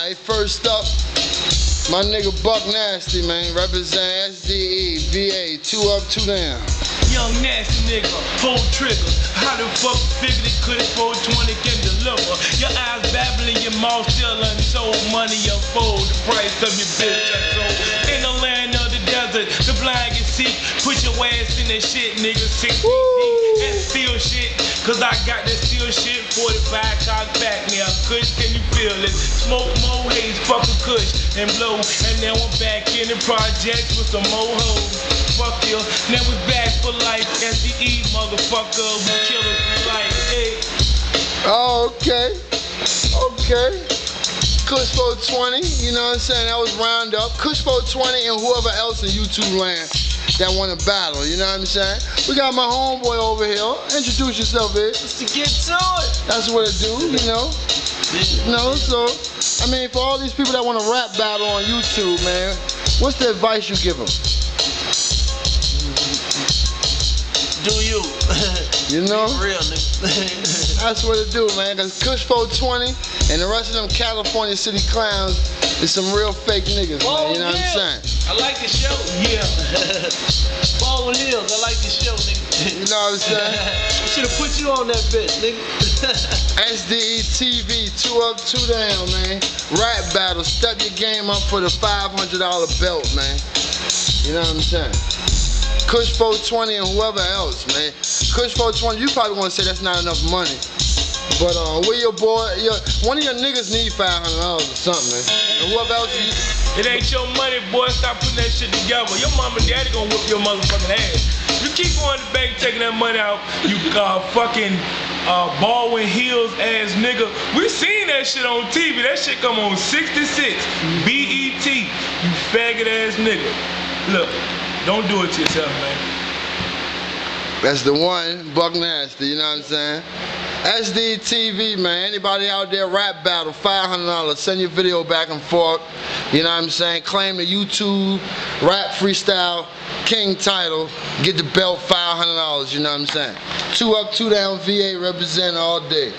Alright, first up, my nigga Buck Nasty, man. Represent SDE, VA, 2 up, 2 down. Young nasty nigga, pull triggers. How the fuck figured it could 420 can deliver? Your eyes babbling, your mouth still untold. Money unfold, the price of your bitch untold. In the land of the desert, the blind can see. Put your ass in that shit, nigga. 6 feet deep. And steal shit, cause I got that steel shit. 45 cock back now. Kush, can you feel it? Smoke more haze, fuck a kush and blow. And now I'm back in the projects with some more hoes. Fuck you, now we back for life. SDE, motherfucker, we kill us for life. Hey. Oh, okay. Okay. Kush 420, you know what I'm saying? That was round up. Kush 420 and whoever else in YouTube land that want to battle, you know what I'm saying? We got my homeboy over here. Introduce yourself, Ed. Let's get to it. That's what it do, you know? You know, so, I mean, for all these people that want to rap battle on YouTube, man, what's the advice you give them? Do you? You know? Be real, nigga. That's what it do, man. Cause Kush 420 and the rest of them California city clowns is some real fake niggas, man. You know what I'm saying? I like the show. Yeah. Baldwin Hills, I like the show, nigga. You know what I'm saying? I should have put you on that bitch, nigga. SDE TV, 2 up, 2 down, man. Rap battle, step your game up for the $500 belt, man. You know what I'm saying? Kush 420 and whoever else, man. Kush 420, you probably want to say that's not enough money. But where your boy, one of your niggas need $500 or something, man. And whoever else It ain't your money, boy. Stop putting that shit together. Your mama and daddy gonna whip your motherfucking ass. You keep going to the bank taking that money out, you fucking Baldwin Hills ass nigga. We seen that shit on TV. That shit come on 66 BET. You faggot ass nigga. Look. Don't do it to yourself, man. That's the one, Buck Nasty, you know what I'm saying? SDE TV, man. Anybody out there, rap battle, $500. Send your video back and forth. You know what I'm saying? Claim the YouTube rap freestyle king title. Get the belt, $500. You know what I'm saying? 2 up, 2 down, VA represent all day.